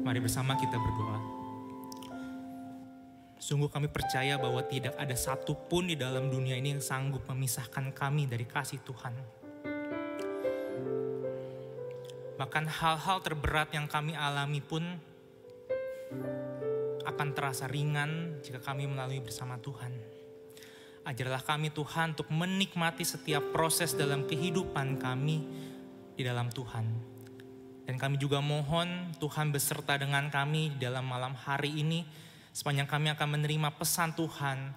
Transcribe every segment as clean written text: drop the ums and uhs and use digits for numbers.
Mari bersama kita berdoa. Sungguh kami percaya bahwa tidak ada satupun di dalam dunia ini yang sanggup memisahkan kami dari kasih Tuhan. Bahkan hal-hal terberat yang kami alami pun akan terasa ringan jika kami melalui bersama Tuhan. Ajarlah kami Tuhan untuk menikmati setiap proses dalam kehidupan kami di dalam Tuhan. Dan kami juga mohon Tuhan beserta dengan kami di dalam malam hari ini. Sepanjang kami akan menerima pesan Tuhan.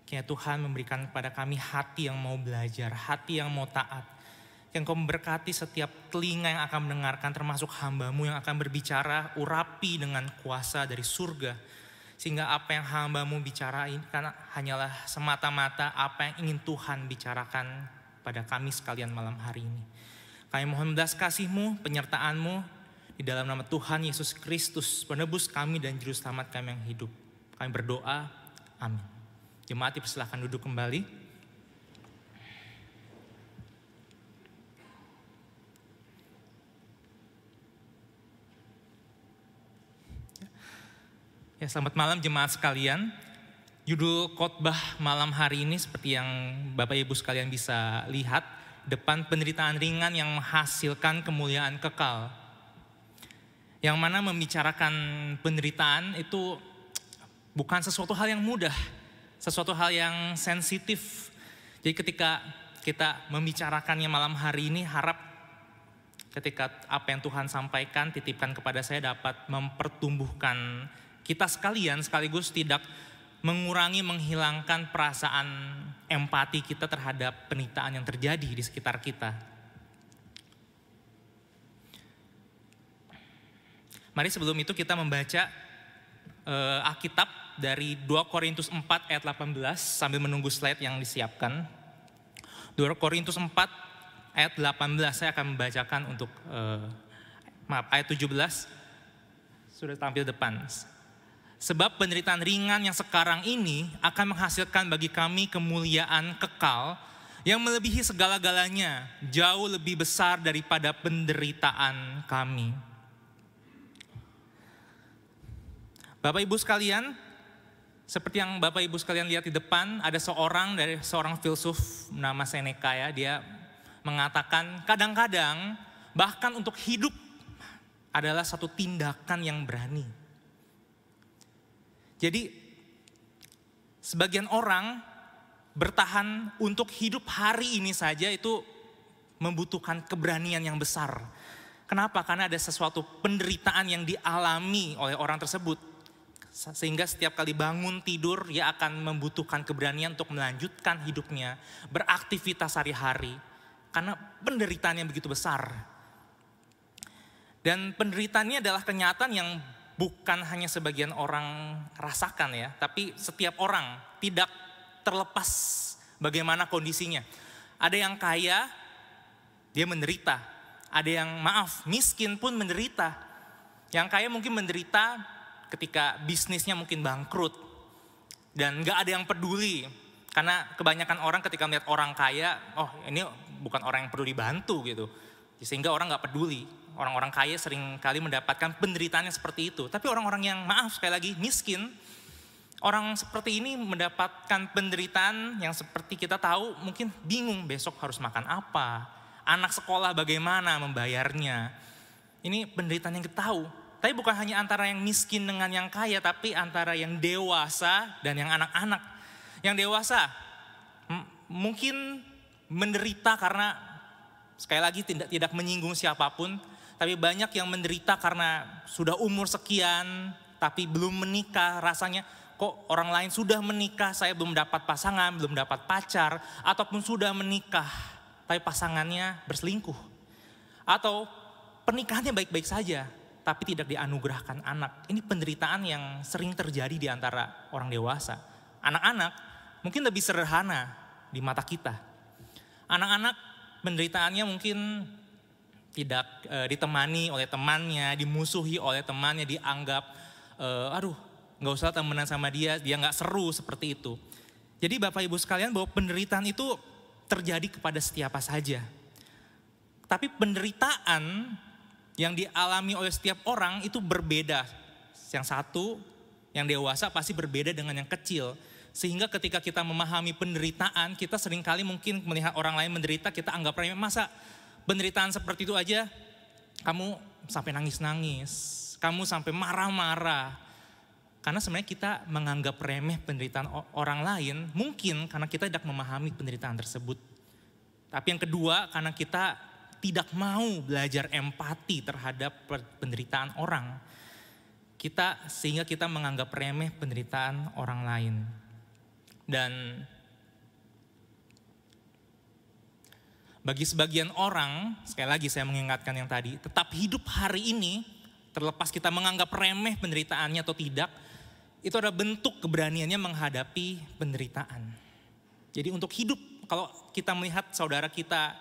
Kiranya Tuhan memberikan kepada kami hati yang mau belajar, hati yang mau taat. Yang Kau memberkati setiap telinga yang akan mendengarkan, termasuk hamba-Mu yang akan berbicara, urapi dengan kuasa dari surga. Sehingga apa yang hamba-Mu bicarain karena hanyalah semata-mata apa yang ingin Tuhan bicarakan pada kami sekalian malam hari ini. Kami mohon belas kasih-Mu, penyertaan-Mu di dalam nama Tuhan Yesus Kristus, penebus kami dan juru selamat kami yang hidup. Kami berdoa, amin. Jemaat dipersilahkan duduk kembali. Ya, selamat malam jemaat sekalian. Judul khotbah malam hari ini seperti yang Bapak Ibu sekalian bisa lihat, depan penderitaan ringan yang menghasilkan kemuliaan kekal. Yang mana membicarakan penderitaan itu bukan sesuatu hal yang mudah, sesuatu hal yang sensitif. Jadi ketika kita membicarakannya malam hari ini, harap ketika apa yang Tuhan sampaikan, titipkan kepada saya dapat mempertumbuhkan kita sekalian, sekaligus tidak mengurangi, menghilangkan perasaan empati kita terhadap penderitaan yang terjadi di sekitar kita. Mari sebelum itu kita membaca Alkitab dari 2 Korintus 4 ayat 18 sambil menunggu slide yang disiapkan. 2 Korintus 4 ayat 18 saya akan membacakan untuk ayat 17 sudah tampil depan. Sebab penderitaan ringan yang sekarang ini akan menghasilkan bagi kami kemuliaan kekal yang melebihi segala-galanya, jauh lebih besar daripada penderitaan kami. Bapak Ibu sekalian, seperti yang Bapak Ibu sekalian lihat di depan, ada seorang filsuf nama Seneca ya, dia mengatakan kadang-kadang bahkan untuk hidup adalah satu tindakan yang berani. Jadi sebagian orang bertahan untuk hidup hari ini saja itu membutuhkan keberanian yang besar. Kenapa? Karena ada sesuatu penderitaan yang dialami oleh orang tersebut. Sehingga setiap kali bangun tidur dia akan membutuhkan keberanian untuk melanjutkan hidupnya, beraktivitas sehari-hari. Karena penderitaan yang begitu besar. Dan penderitaannya adalah kenyataan yang bukan hanya sebagian orang rasakan ya, tapi setiap orang, tidak terlepas bagaimana kondisinya. Ada yang kaya, dia menderita. Ada yang miskin pun menderita. Yang kaya mungkin menderita ketika bisnisnya mungkin bangkrut. Dan gak ada yang peduli. Karena kebanyakan orang ketika melihat orang kaya, oh ini bukan orang yang perlu dibantu gitu. Sehingga orang gak peduli. Orang-orang kaya sering kali mendapatkan penderitaan yang seperti itu. Tapi orang-orang yang sekali lagi miskin, orang seperti ini mendapatkan penderitaan yang seperti kita tahu mungkin bingung besok harus makan apa. Anak sekolah bagaimana membayarnya. Ini penderitaan yang kita tahu. Tapi bukan hanya antara yang miskin dengan yang kaya, tapi antara yang dewasa dan yang anak-anak. Yang dewasa mungkin menderita karena sekali lagi tidak menyinggung siapapun. Tapi banyak yang menderita karena sudah umur sekian, tapi belum menikah. Rasanya kok orang lain sudah menikah, saya belum dapat pasangan, belum dapat pacar. Ataupun sudah menikah, tapi pasangannya berselingkuh. Atau pernikahannya baik-baik saja, tapi tidak dianugerahkan anak. Ini penderitaan yang sering terjadi di antara orang dewasa. Anak-anak mungkin lebih sederhana di mata kita. Anak-anak penderitaannya mungkin tidak ditemani oleh temannya, dimusuhi oleh temannya, dianggap gak usah temenan sama dia gak seru seperti itu. Jadi Bapak Ibu sekalian, bahwa penderitaan itu terjadi kepada setiapa saja. Tapi penderitaan yang dialami oleh setiap orang itu berbeda. Yang satu, yang dewasa pasti berbeda dengan yang kecil. Sehingga ketika kita memahami penderitaan, kita seringkali mungkin melihat orang lain menderita, kita anggap remeh. Masa penderitaan seperti itu aja kamu sampai nangis-nangis, kamu sampai marah-marah. Karena sebenarnya kita menganggap remeh penderitaan orang lain, mungkin karena kita tidak memahami penderitaan tersebut. Tapi yang kedua, karena kita tidak mau belajar empati terhadap penderitaan orang. Sehingga kita menganggap remeh penderitaan orang lain. Dan bagi sebagian orang, sekali lagi saya mengingatkan yang tadi, tetap hidup hari ini, terlepas kita menganggap remeh penderitaannya atau tidak, itu adalah bentuk keberaniannya menghadapi penderitaan. Jadi untuk hidup, kalau kita melihat saudara kita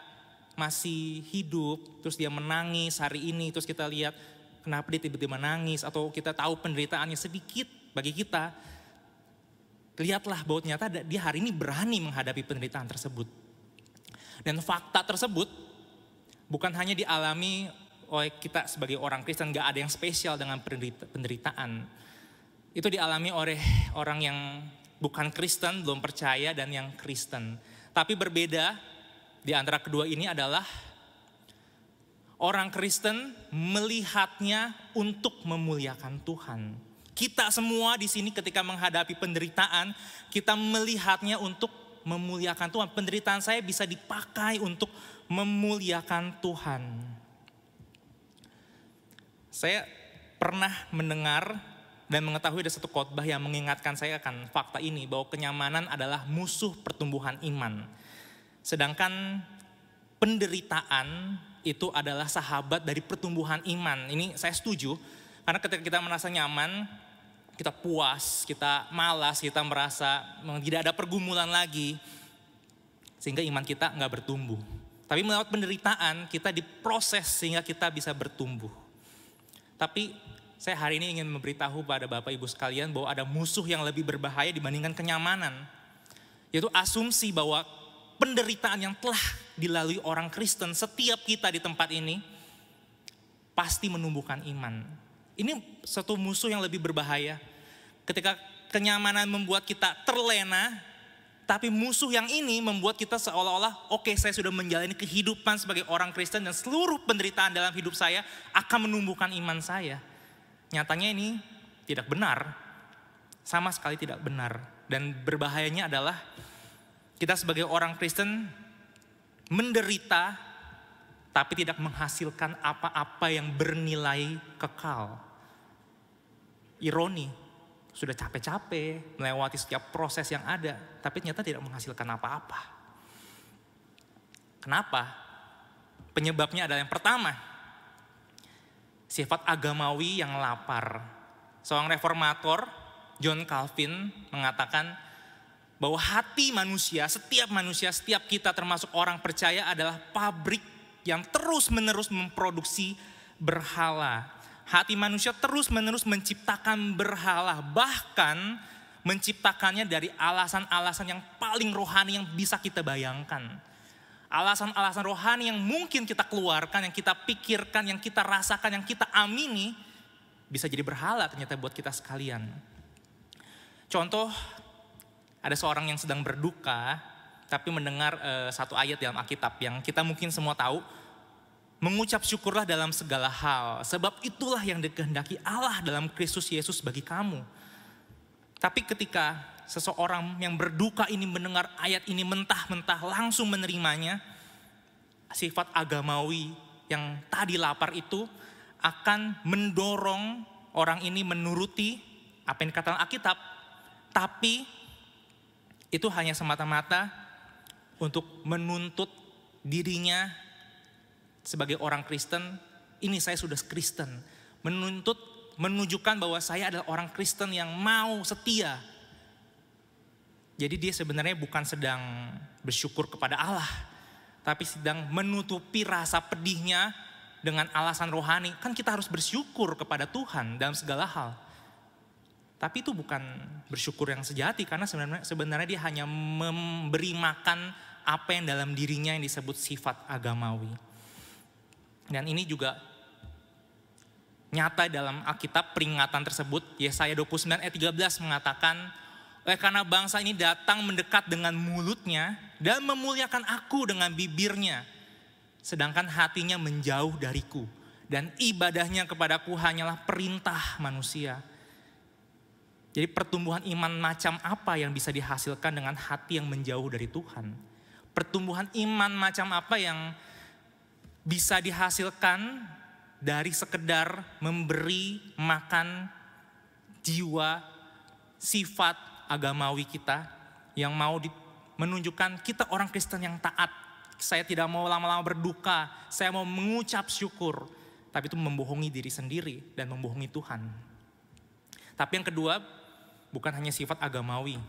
masih hidup, terus dia menangis hari ini, terus kita lihat kenapa dia tiba-tiba nangis, atau kita tahu penderitaannya sedikit bagi kita, lihatlah bahwa ternyata dia hari ini berani menghadapi penderitaan tersebut. Dan fakta tersebut bukan hanya dialami oleh kita sebagai orang Kristen, gak ada yang spesial dengan penderitaan. Itu dialami oleh orang yang bukan Kristen, belum percaya, dan yang Kristen. Tapi berbeda di antara kedua ini adalah orang Kristen melihatnya untuk memuliakan Tuhan. Kita semua di sini ketika menghadapi penderitaan, kita melihatnya untuk memuliakan Tuhan. Penderitaan saya bisa dipakai untuk memuliakan Tuhan. Saya pernah mendengar dan mengetahui ada satu khotbah yang mengingatkan saya akan fakta ini, bahwa kenyamanan adalah musuh pertumbuhan iman. Sedangkan penderitaan itu adalah sahabat dari pertumbuhan iman. Ini saya setuju, karena ketika kita merasa nyaman, kita puas, kita malas, kita merasa tidak ada pergumulan lagi, sehingga iman kita nggak bertumbuh. Tapi melewat penderitaan kita diproses sehingga kita bisa bertumbuh. Tapi saya hari ini ingin memberitahu pada Bapak Ibu sekalian bahwa ada musuh yang lebih berbahaya dibandingkan kenyamanan, yaitu asumsi bahwa penderitaan yang telah dilalui orang Kristen, setiap kita di tempat ini pasti menumbuhkan iman. Ini satu musuh yang lebih berbahaya. Ketika kenyamanan membuat kita terlena, tapi musuh yang ini membuat kita seolah-olah, oke, saya sudah menjalani kehidupan sebagai orang Kristen dan seluruh penderitaan dalam hidup saya akan menumbuhkan iman saya. Nyatanya ini tidak benar, sama sekali tidak benar. Dan berbahayanya adalah kita sebagai orang Kristen menderita tapi tidak menghasilkan apa-apa yang bernilai kekal. Ironi, sudah capek-capek melewati setiap proses yang ada, tapi ternyata tidak menghasilkan apa-apa. Kenapa? Penyebabnya adalah yang pertama, sifat agamawi yang lapar. Seorang reformator, John Calvin, mengatakan bahwa hati manusia, setiap kita termasuk orang percaya adalah pabrik yang terus-menerus memproduksi berhala. Hati manusia terus-menerus menciptakan berhala, bahkan menciptakannya dari alasan-alasan yang paling rohani yang bisa kita bayangkan. Alasan-alasan rohani yang mungkin kita keluarkan, yang kita pikirkan, yang kita rasakan, yang kita amini, bisa jadi berhala ternyata buat kita sekalian. Contoh, ada seorang yang sedang berduka, tapi mendengar satu ayat dalam Alkitab yang kita mungkin semua tahu. Mengucap syukurlah dalam segala hal, sebab itulah yang dikehendaki Allah dalam Kristus Yesus bagi kamu. Tapi ketika seseorang yang berduka ini mendengar ayat ini mentah-mentah langsung menerimanya, sifat agamawi yang tadi lapar itu akan mendorong orang ini menuruti apa yang dikatakan Alkitab, tapi itu hanya semata-mata untuk menuntut dirinya sebagai orang Kristen. Ini saya sudah Kristen, menunjukkan bahwa saya adalah orang Kristen yang mau setia. Jadi dia sebenarnya bukan sedang bersyukur kepada Allah, tapi sedang menutupi rasa pedihnya dengan alasan rohani. Kan kita harus bersyukur kepada Tuhan dalam segala hal. Tapi itu bukan bersyukur yang sejati, karena sebenarnya dia hanya memberi makan apa yang dalam dirinya yang disebut sifat agamawi. Dan ini juga nyata dalam Alkitab peringatan tersebut. Yesaya 29 ayat 13 mengatakan, karena bangsa ini datang mendekat dengan mulutnya dan memuliakan aku dengan bibirnya, sedangkan hatinya menjauh dariku dan ibadahnya kepadaku hanyalah perintah manusia. Jadi pertumbuhan iman macam apa yang bisa dihasilkan dengan hati yang menjauh dari Tuhan? Pertumbuhan iman macam apa yang bisa dihasilkan dari sekedar memberi makan jiwa, sifat agamawi kita yang mau menunjukkan kita orang Kristen yang taat. Saya tidak mau lama-lama berduka, saya mau mengucap syukur. Tapi itu membohongi diri sendiri dan membohongi Tuhan. Tapi yang kedua, bukan hanya sifat agamawi.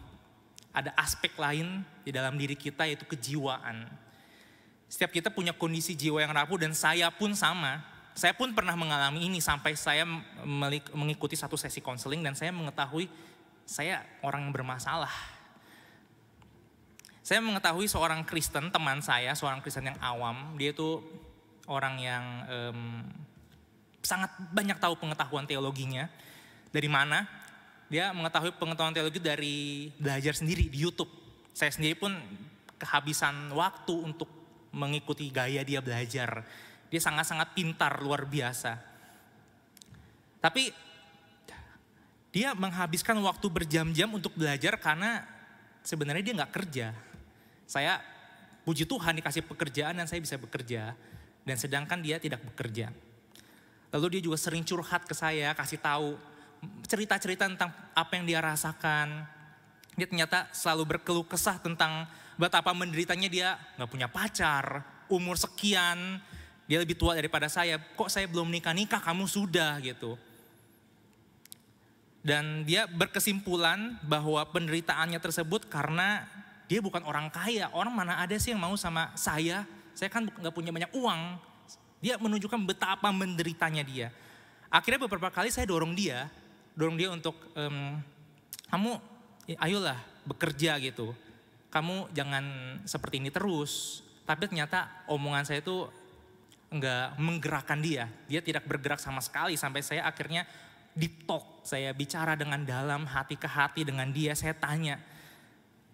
Ada aspek lain di dalam diri kita yaitu kejiwaan. Setiap kita punya kondisi jiwa yang rapuh dan saya pun sama. Saya pun pernah mengalami ini sampai saya mengikuti satu sesi konseling dan saya mengetahui saya orang yang bermasalah. Saya mengetahui seorang Kristen, teman saya, seorang Kristen yang awam. Dia itu orang yang sangat banyak tahu pengetahuan teologinya. Dari mana? Dia mengetahui pengetahuan teologi dari belajar sendiri di YouTube. Saya sendiri pun kehabisan waktu untuk mengikuti gaya dia belajar. Dia sangat-sangat pintar, luar biasa. Tapi dia menghabiskan waktu berjam-jam untuk belajar karena sebenarnya dia gak kerja. Saya puji Tuhan dikasih pekerjaan dan saya bisa bekerja. Dan sedangkan dia tidak bekerja. Lalu dia juga sering curhat ke saya, kasih tahu cerita-cerita tentang apa yang dia rasakan. Dia ternyata selalu berkeluh kesah tentang betapa menderitanya dia gak punya pacar, umur sekian, dia lebih tua daripada saya. Kok saya belum nikah-nikah, kamu sudah gitu. Dan dia berkesimpulan bahwa penderitaannya tersebut karena dia bukan orang kaya. Orang mana ada sih yang mau sama saya kan gak punya banyak uang. Dia menunjukkan betapa menderitanya dia. Akhirnya beberapa kali saya dorong dia untuk kamu ayolah bekerja gitu. Kamu jangan seperti ini terus. Tapi ternyata omongan saya itu enggak menggerakkan dia. Dia tidak bergerak sama sekali sampai saya akhirnya deep talk. Saya bicara dengan dalam, hati ke hati dengan dia. Saya tanya,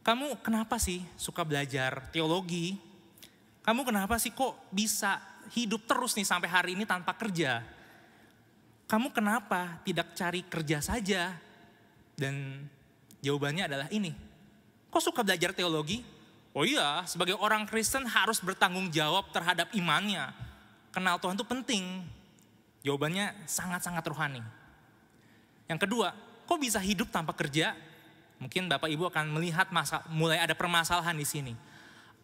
kamu kenapa sih suka belajar teologi? Kamu kenapa sih kok bisa hidup terus nih sampai hari ini tanpa kerja? Kamu kenapa tidak cari kerja saja? Dan jawabannya adalah ini. Kok suka belajar teologi? Oh iya, sebagai orang Kristen harus bertanggung jawab terhadap imannya. Kenal Tuhan itu penting. Jawabannya sangat-sangat rohani. Yang kedua, kok bisa hidup tanpa kerja? Mungkin Bapak Ibu akan melihat mulai ada permasalahan di sini.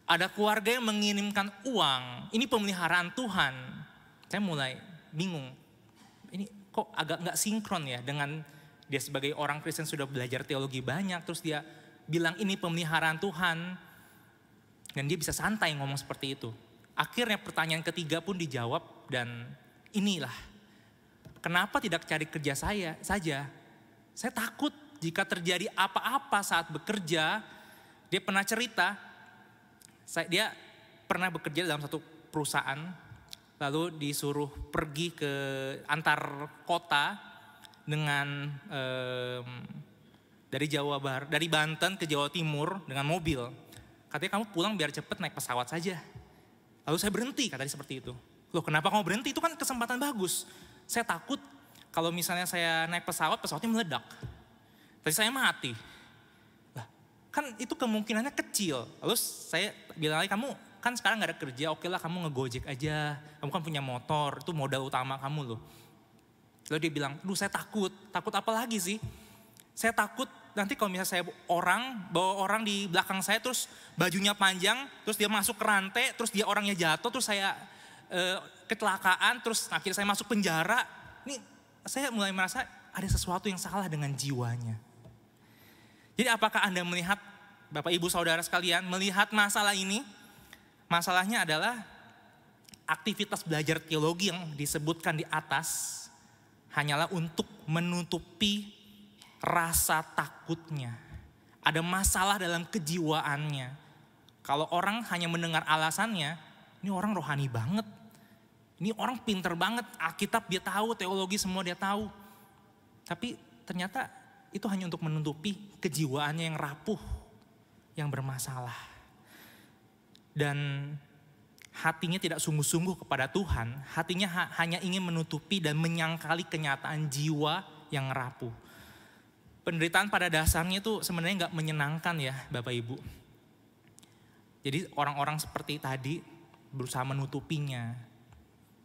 Ada keluarga yang mengirimkan uang, ini pemeliharaan Tuhan. Saya mulai bingung. Ini kok agak nggak sinkron ya dengan dia sebagai orang Kristen sudah belajar teologi banyak, terus dia bilang ini pemeliharaan Tuhan. Dan dia bisa santai ngomong seperti itu. Akhirnya pertanyaan ketiga pun dijawab dan inilah. Kenapa tidak cari kerja saya saja? Saya takut jika terjadi apa-apa saat bekerja. Dia pernah cerita, dia pernah bekerja dalam satu perusahaan. Lalu disuruh pergi ke antar kota dengan dari Banten ke Jawa Timur dengan mobil. Katanya kamu pulang biar cepet naik pesawat saja. Lalu saya berhenti, katanya seperti itu. Loh kenapa kamu berhenti? Itu kan kesempatan bagus. Saya takut kalau misalnya saya naik pesawatnya meledak. Tapi saya mati. Lah, kan itu kemungkinannya kecil. Lalu saya bilang lagi, kamu kan sekarang gak ada kerja, oke lah kamu ngegojek aja. Kamu kan punya motor, itu modal utama kamu loh. Lalu dia bilang, saya takut apa lagi sih? Saya takut nanti kalau misalnya saya bawa orang di belakang saya terus bajunya panjang, terus dia masuk ke rantai, terus dia orangnya jatuh, terus saya kecelakaan, terus akhirnya saya masuk penjara. Ini saya mulai merasa ada sesuatu yang salah dengan jiwanya. Jadi apakah Anda melihat, Bapak Ibu Saudara sekalian, melihat masalah ini? Masalahnya adalah aktivitas belajar teologi yang disebutkan di atas hanyalah untuk menutupi rasa takutnya. Ada masalah dalam kejiwaannya. Kalau orang hanya mendengar alasannya, ini orang rohani banget. Ini orang pinter banget, Alkitab dia tahu, teologi semua dia tahu. Tapi ternyata itu hanya untuk menutupi kejiwaannya yang rapuh, yang bermasalah. Dan hatinya tidak sungguh-sungguh kepada Tuhan, hatinya hanya ingin menutupi dan menyangkali kenyataan jiwa yang rapuh. Penderitaan pada dasarnya itu sebenarnya gak menyenangkan ya Bapak Ibu. Jadi orang-orang seperti tadi berusaha menutupinya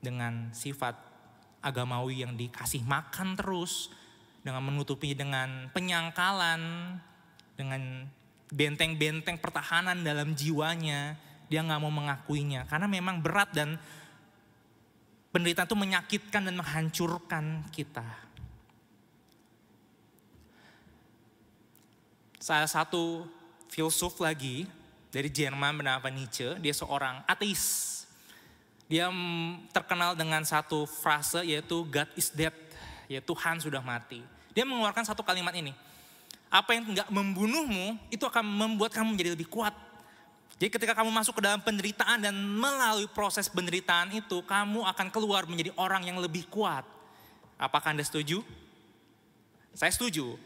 dengan sifat agamawi yang dikasih makan terus, dengan menutupi dengan penyangkalan, dengan benteng-benteng pertahanan dalam jiwanya. Dia gak mau mengakuinya karena memang berat dan penderitaan itu menyakitkan dan menghancurkan kita. Salah satu filsuf lagi dari Jerman bernama Nietzsche, dia seorang ateis. Dia terkenal dengan satu frase yaitu God is dead, yaitu Tuhan sudah mati. Dia mengeluarkan satu kalimat ini, apa yang gak membunuhmu itu akan membuat kamu menjadi lebih kuat. Jadi ketika kamu masuk ke dalam penderitaan dan melalui proses penderitaan itu, kamu akan keluar menjadi orang yang lebih kuat. Apakah Anda setuju? Saya setuju.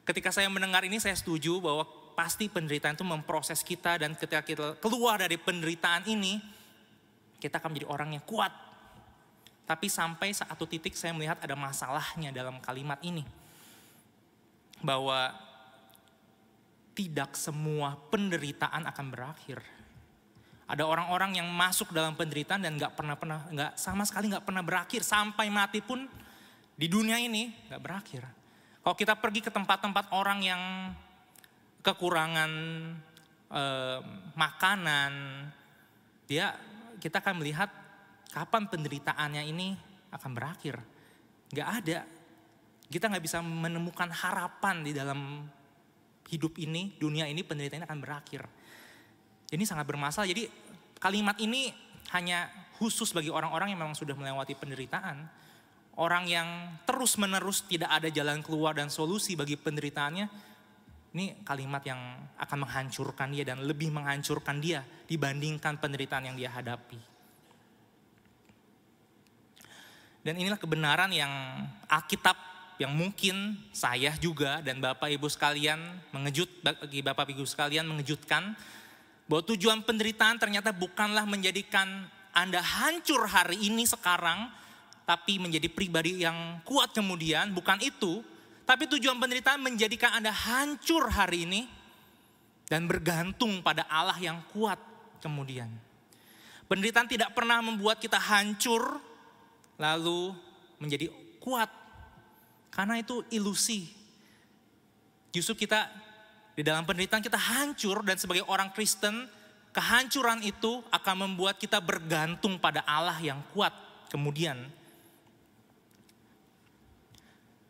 Ketika saya mendengar ini saya setuju bahwa pasti penderitaan itu memproses kita dan ketika kita keluar dari penderitaan ini, kita akan menjadi orang yang kuat. Tapi sampai satu titik saya melihat ada masalahnya dalam kalimat ini. Bahwa tidak semua penderitaan akan berakhir. Ada orang-orang yang masuk dalam penderitaan dan sama sekali nggak pernah berakhir. Sampai mati pun di dunia ini nggak berakhir. Kalau kita pergi ke tempat-tempat orang yang kekurangan makanan, kita akan melihat kapan penderitaannya ini akan berakhir. Gak ada. Kita gak bisa menemukan harapan di dalam hidup ini, dunia ini penderitaan akan berakhir. Ini sangat bermasalah. Jadi kalimat ini hanya khusus bagi orang-orang yang memang sudah melewati penderitaan. Orang yang terus menerus tidak ada jalan keluar dan solusi bagi penderitaannya. Ini kalimat yang akan menghancurkan dia dan lebih menghancurkan dia dibandingkan penderitaan yang dia hadapi. Dan inilah kebenaran yang Alkitab yang mungkin saya juga dan Bapak Ibu sekalian mengejutkan bahwa tujuan penderitaan ternyata bukanlah menjadikan Anda hancur hari ini sekarang, tapi menjadi pribadi yang kuat kemudian, bukan itu. Tapi tujuan penderitaan menjadikan Anda hancur hari ini dan bergantung pada Allah yang kuat kemudian. Penderitaan tidak pernah membuat kita hancur lalu menjadi kuat. Karena itu ilusi. Justru kita di dalam penderitaan kita hancur dan sebagai orang Kristen kehancuran itu akan membuat kita bergantung pada Allah yang kuat kemudian.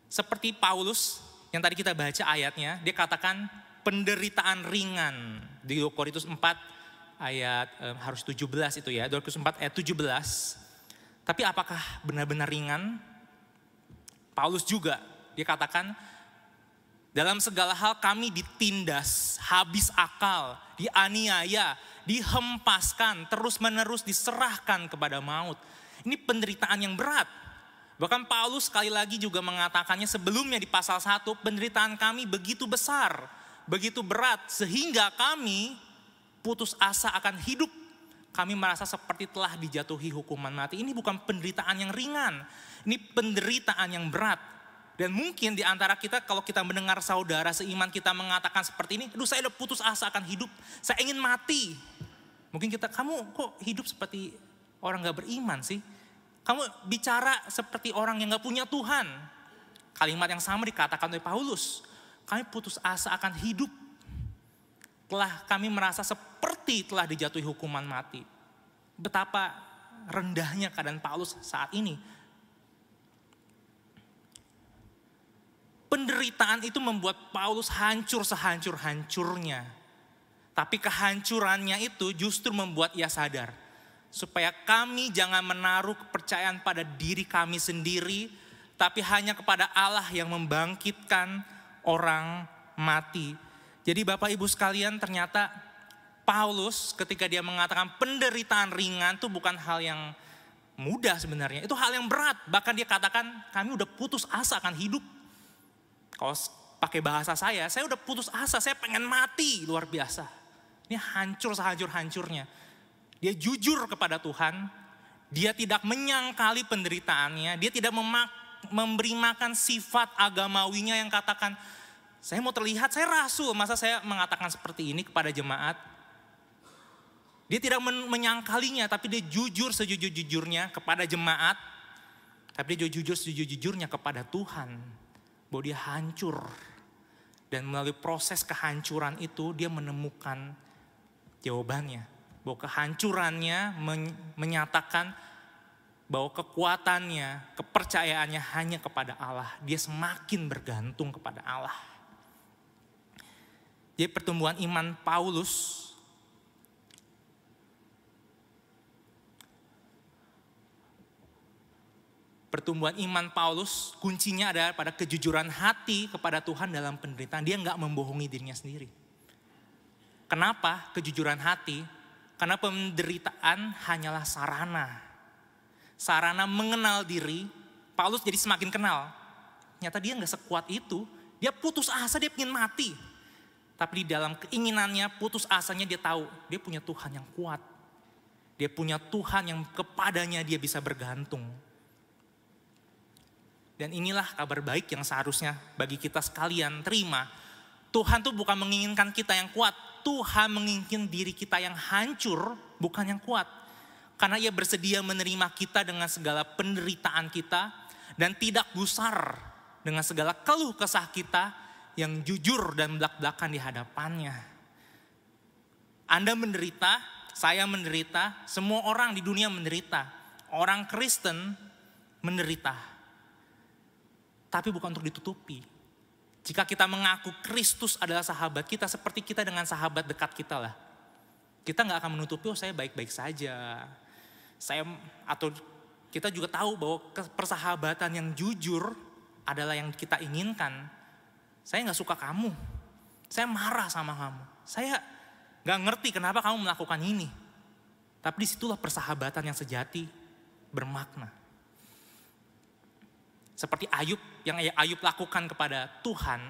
Seperti Paulus yang tadi kita baca ayatnya, dia katakan penderitaan ringan di 2 Korintus 4 ayat harus 17 itu ya, 2 Korintus 4 ayat 17. Tapi apakah benar-benar ringan? Paulus juga dia katakan dalam segala hal kami ditindas, habis akal, dianiaya, dihempaskan, terus-menerus diserahkan kepada maut. Ini penderitaan yang berat. Bahkan Paulus sekali lagi juga mengatakannya sebelumnya di pasal 1, penderitaan kami begitu besar, begitu berat sehingga kami putus asa akan hidup. Kami merasa seperti telah dijatuhi hukuman mati. Ini bukan penderitaan yang ringan, ini penderitaan yang berat. Dan mungkin di antara kita kalau kita mendengar saudara seiman kita mengatakan seperti ini, aduh saya udah putus asa akan hidup, saya ingin mati. Mungkin kamu kok hidup seperti orang gak beriman sih? Kamu bicara seperti orang yang gak punya Tuhan. Kalimat yang sama dikatakan oleh Paulus. Kami putus asa akan hidup. Kami merasa seperti telah dijatuhi hukuman mati. Betapa rendahnya keadaan Paulus saat ini. Penderitaan itu membuat Paulus hancur sehancur-hancurnya. Tapi kehancurannya itu justru membuat ia sadar. Supaya kami jangan menaruh kepercayaan pada diri kami sendiri, tapi hanya kepada Allah yang membangkitkan orang mati. Jadi Bapak Ibu sekalian, ternyata Paulus ketika dia mengatakan penderitaan ringan itu bukan hal yang mudah sebenarnya. Itu hal yang berat. Bahkan dia katakan kami udah putus asa akan hidup. Kalau pakai bahasa saya udah putus asa, saya pengen mati luar biasa. Ini hancur sehancur-hancurnya. Dia jujur kepada Tuhan, dia tidak menyangkali penderitaannya, dia tidak memberi makan sifat agamawinya yang katakan, saya mau terlihat, saya rasul, masa saya mengatakan seperti ini kepada jemaat. Dia tidak menyangkalinya, tapi dia jujur sejujur-jujurnya kepada jemaat. Tapi dia jujur sejujur-jujurnya kepada Tuhan. Bahwa dia hancur. Dan melalui proses kehancuran itu dia menemukan jawabannya. Bahwa kehancurannya menyatakan bahwa kekuatannya, kepercayaannya hanya kepada Allah. Dia semakin bergantung kepada Allah. Jadi pertumbuhan iman Paulus kuncinya adalah pada kejujuran hati kepada Tuhan dalam penderitaan. Dia nggak membohongi dirinya sendiri. Kenapa kejujuran hati? Karena penderitaan hanyalah sarana mengenal diri. Paulus jadi semakin kenal. Ternyata dia nggak sekuat itu. Dia putus asa, dia ingin mati. Tapi di dalam keinginannya, putus asanya dia tahu dia punya Tuhan yang kuat. Dia punya Tuhan yang kepadanya dia bisa bergantung. Dan inilah kabar baik yang seharusnya bagi kita sekalian terima. Tuhan tuh bukan menginginkan kita yang kuat. Tuhan menginginkan diri kita yang hancur, bukan yang kuat. Karena ia bersedia menerima kita dengan segala penderitaan kita. Dan tidak gusar dengan segala keluh kesah kita yang jujur dan belak-belakan di hadapannya. Anda menderita, saya menderita, semua orang di dunia menderita. Orang Kristen menderita. Tapi bukan untuk ditutupi. Jika kita mengaku Kristus adalah sahabat kita, seperti kita dengan sahabat dekat kita lah. Kita gak akan menutupi, saya baik-baik saja. Atau kita juga tahu bahwa persahabatan yang jujur adalah yang kita inginkan. Saya gak suka kamu, saya marah sama kamu. Saya gak ngerti kenapa kamu melakukan ini. Tapi disitulah persahabatan yang sejati bermakna. Seperti Ayub, yang Ayub lakukan kepada Tuhan.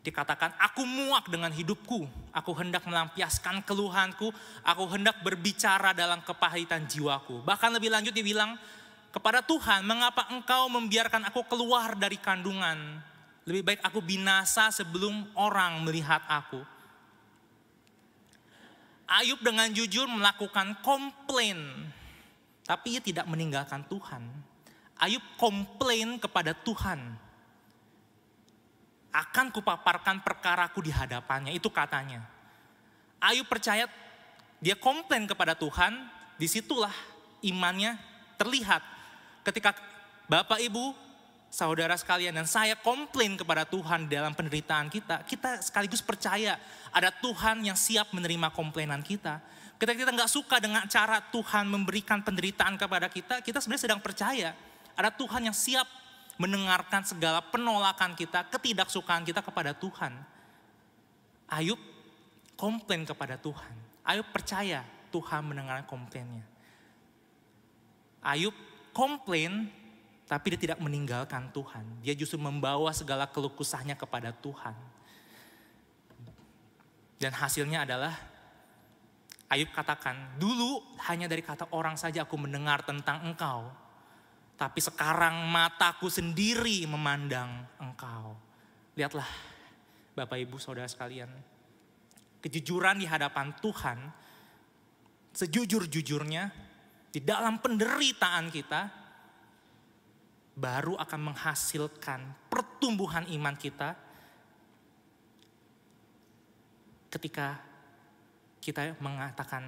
Dikatakan, aku muak dengan hidupku. Aku hendak melampiaskan keluhanku. Aku hendak berbicara dalam kepahitan jiwaku. Bahkan lebih lanjut dia bilang, kepada Tuhan, mengapa engkau membiarkan aku keluar dari kandungan? Lebih baik aku binasa sebelum orang melihat aku. Ayub dengan jujur melakukan komplain. Tapi ia tidak meninggalkan Tuhan. Ayub komplain kepada Tuhan. Akan kupaparkan perkaraku di hadapannya, itu katanya. Ayub percaya, dia komplain kepada Tuhan, disitulah imannya terlihat. Ketika Bapak Ibu, saudara sekalian dan saya komplain kepada Tuhan dalam penderitaan kita, kita sekaligus percaya ada Tuhan yang siap menerima komplainan kita. Ketika kita gak suka dengan cara Tuhan memberikan penderitaan kepada kita, kita sebenarnya sedang percaya ada Tuhan yang siap mendengarkan segala penolakan kita, ketidaksukaan kita kepada Tuhan. Ayub komplain kepada Tuhan. Ayub percaya Tuhan mendengarkan komplainnya. Ayub komplain, tapi dia tidak meninggalkan Tuhan. Dia justru membawa segala keluh kesahnya kepada Tuhan. Dan hasilnya adalah Ayub katakan, dulu hanya dari kata orang saja aku mendengar tentang engkau. Tapi sekarang mataku sendiri memandang engkau. Lihatlah Bapak Ibu Saudara sekalian. Kejujuran di hadapan Tuhan, sejujur-jujurnya di dalam penderitaan kita, baru akan menghasilkan pertumbuhan iman kita ketika kita mengatakan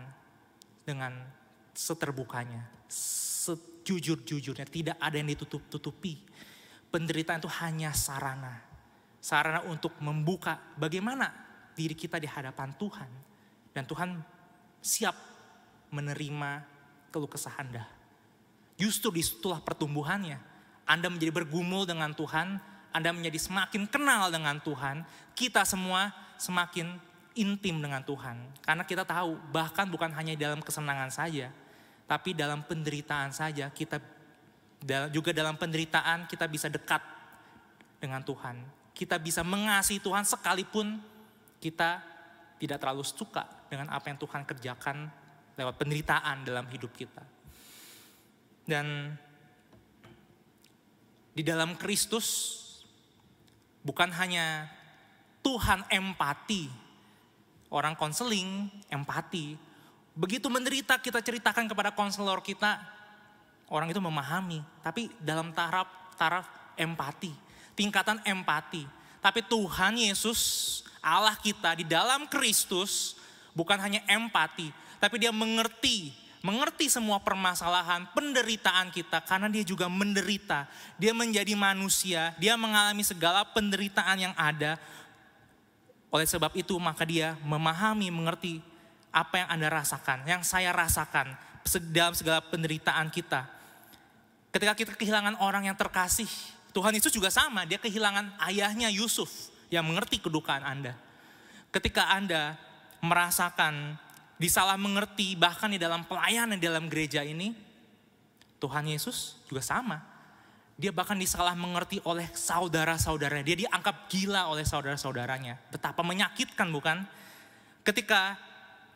dengan seterbukanya, sejujur-jujurnya, tidak ada yang ditutup-tutupi. Penderitaan itu hanya sarana untuk membuka bagaimana diri kita di hadapan Tuhan. Dan Tuhan siap menerima keluh kesah Anda. Justru disitulah pertumbuhannya. Anda menjadi bergumul dengan Tuhan, Anda menjadi semakin kenal dengan Tuhan, kita semua semakin intim dengan Tuhan. Karena kita tahu bahkan bukan hanya dalam kesenangan saja, Tapi dalam penderitaan saja juga dalam penderitaan kita bisa dekat dengan Tuhan. Kita bisa mengasihi Tuhan sekalipun kita tidak terlalu suka dengan apa yang Tuhan kerjakan lewat penderitaan dalam hidup kita. Dan di dalam Kristus bukan hanya Tuhan empati, orang konseling empati. Begitu menderita kita ceritakan kepada konselor kita, orang itu memahami. Tapi dalam taraf empati, tingkatan empati. Tapi Tuhan Yesus, Allah kita di dalam Kristus bukan hanya empati, tapi dia mengerti semua permasalahan, penderitaan kita karena dia juga menderita. Dia menjadi manusia, dia mengalami segala penderitaan yang ada. Oleh sebab itu maka dia memahami, mengerti apa yang Anda rasakan, yang saya rasakan dalam segala penderitaan kita. Ketika kita kehilangan orang yang terkasih, Tuhan Yesus juga sama, dia kehilangan ayahnya Yusuf yang mengerti kedukaan Anda. Ketika Anda merasakan disalah mengerti, bahkan di dalam pelayanan di dalam gereja ini, Tuhan Yesus juga sama. Dia bahkan disalah mengerti oleh saudara-saudaranya. Dia dianggap gila oleh saudara-saudaranya. Betapa menyakitkan bukan? Ketika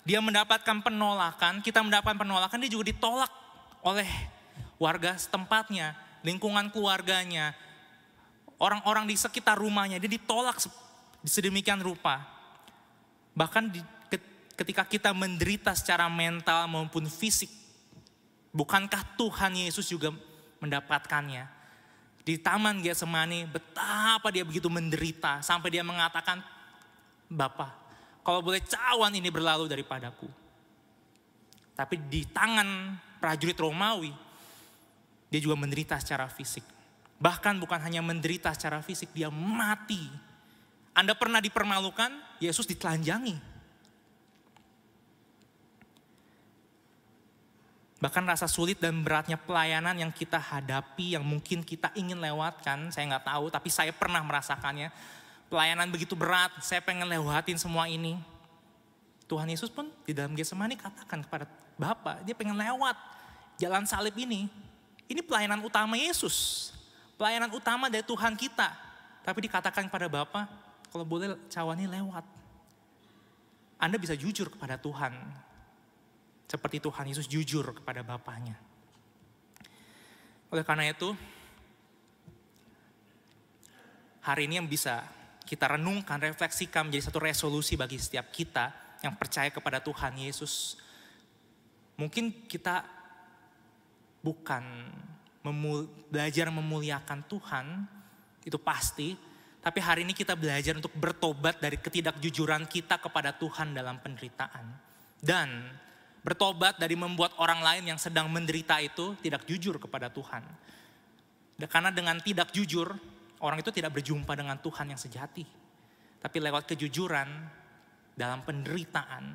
dia mendapatkan penolakan, kita mendapatkan penolakan, dia juga ditolak oleh warga setempatnya, lingkungan keluarganya, orang-orang di sekitar rumahnya. Dia ditolak sedemikian rupa. Bahkan ketika kita menderita secara mental maupun fisik, bukankah Tuhan Yesus juga mendapatkannya? Di Taman Getsemani betapa dia begitu menderita sampai dia mengatakan, Bapa, kalau boleh cawan ini berlalu daripadaku. Tapi di tangan prajurit Romawi, dia juga menderita secara fisik. Bahkan bukan hanya menderita secara fisik, dia mati. Anda pernah dipermalukan, Yesus ditelanjangi. Bahkan rasa sulit dan beratnya pelayanan yang kita hadapi, yang mungkin kita ingin lewatkan, saya nggak tahu, tapi saya pernah merasakannya. Pelayanan begitu berat, saya pengen lewatin semua ini. Tuhan Yesus pun di dalam Getsemani katakan kepada Bapa, dia pengen lewat jalan salib ini. Ini pelayanan utama Yesus, pelayanan utama dari Tuhan kita. Tapi dikatakan kepada Bapa, kalau boleh cawani lewat. Anda bisa jujur kepada Tuhan, seperti Tuhan Yesus jujur kepada Bapaknya. Oleh karena itu, hari ini yang bisa kita renungkan, refleksikan menjadi satu resolusi bagi setiap kita yang percaya kepada Tuhan Yesus. Mungkin kita bukan belajar memuliakan Tuhan, itu pasti. Tapi hari ini kita belajar untuk bertobat dari ketidakjujuran kita kepada Tuhan dalam penderitaan. Dan bertobat dari membuat orang lain yang sedang menderita itu tidak jujur kepada Tuhan. Karena dengan tidak jujur, orang itu tidak berjumpa dengan Tuhan yang sejati. Tapi lewat kejujuran dalam penderitaan,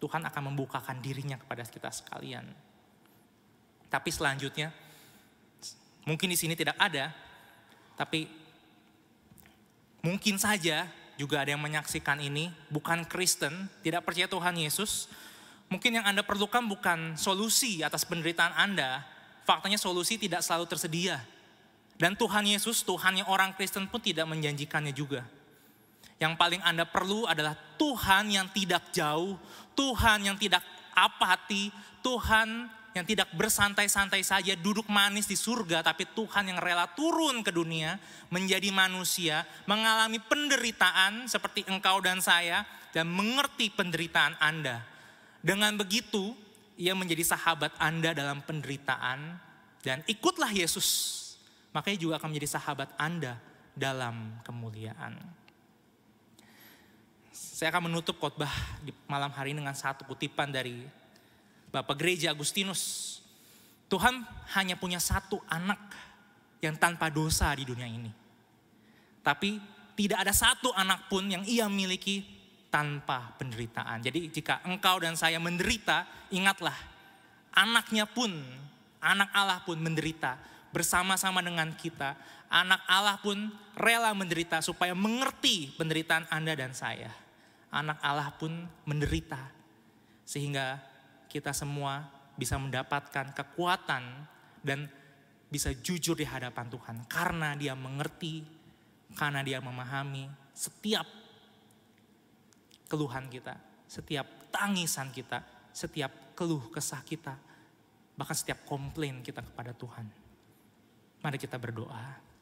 Tuhan akan membukakan dirinya kepada kita sekalian. Tapi selanjutnya, mungkin di sini tidak ada, tapi mungkin saja juga ada yang menyaksikan ini, bukan Kristen, tidak percaya Tuhan Yesus. Mungkin yang Anda perlukan bukan solusi atas penderitaan Anda, faktanya solusi tidak selalu tersedia. Dan Tuhan Yesus, Tuhan yang orang Kristen pun tidak menjanjikannya juga. Yang paling Anda perlu adalah Tuhan yang tidak jauh, Tuhan yang tidak apati, Tuhan yang tidak bersantai-santai saja duduk manis di surga, tapi Tuhan yang rela turun ke dunia, menjadi manusia, mengalami penderitaan seperti engkau dan saya, dan mengerti penderitaan Anda. Dengan begitu, ia menjadi sahabat Anda dalam penderitaan, dan ikutlah Yesus. Makanya juga akan menjadi sahabat Anda dalam kemuliaan. Saya akan menutup khotbah di malam hari ini dengan satu kutipan dari Bapak Gereja Agustinus. Tuhan hanya punya satu anak yang tanpa dosa di dunia ini. Tapi tidak ada satu anak pun yang ia miliki tanpa penderitaan. Jadi jika engkau dan saya menderita, ingatlah anaknya pun, anak Allah pun menderita. Bersama-sama dengan kita, anak Allah pun rela menderita supaya mengerti penderitaan Anda dan saya. Anak Allah pun menderita sehingga kita semua bisa mendapatkan kekuatan dan bisa jujur di hadapan Tuhan. Karena dia mengerti, karena dia memahami setiap keluhan kita, setiap tangisan kita, setiap keluh kesah kita, bahkan setiap komplain kita kepada Tuhan. Mari kita berdoa.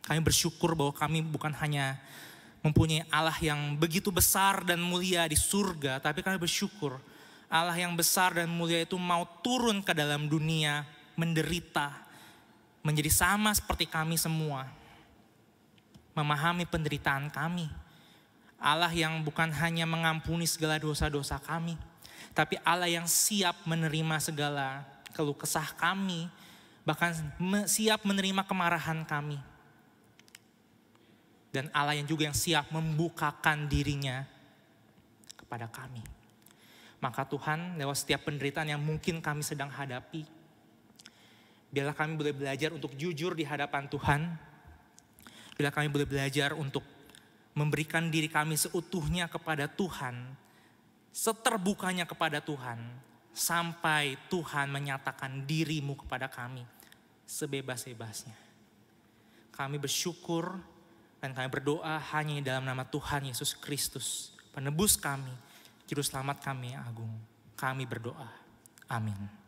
Kami bersyukur bahwa kami bukan hanya mempunyai Allah yang begitu besar dan mulia di surga, tapi kami bersyukur Allah yang besar dan mulia itu mau turun ke dalam dunia, menderita, menjadi sama seperti kami semua, memahami penderitaan kami. Allah yang bukan hanya mengampuni segala dosa-dosa kami, tapi Allah yang siap menerima segala keluh kesah kami, bahkan siap menerima kemarahan kami. Dan Allah yang juga yang siap membukakan dirinya kepada kami. Maka Tuhan, lewat setiap penderitaan yang mungkin kami sedang hadapi, biarlah kami boleh belajar untuk jujur di hadapan Tuhan. Biarlah kami boleh belajar untuk memberikan diri kami seutuhnya kepada Tuhan, seterbukanya kepada Tuhan, sampai Tuhan menyatakan dirimu kepada kami sebebas-bebasnya. Kami bersyukur dan kami berdoa hanya dalam nama Tuhan Yesus Kristus, penebus kami, juru selamat kami yang agung. Kami berdoa. Amin.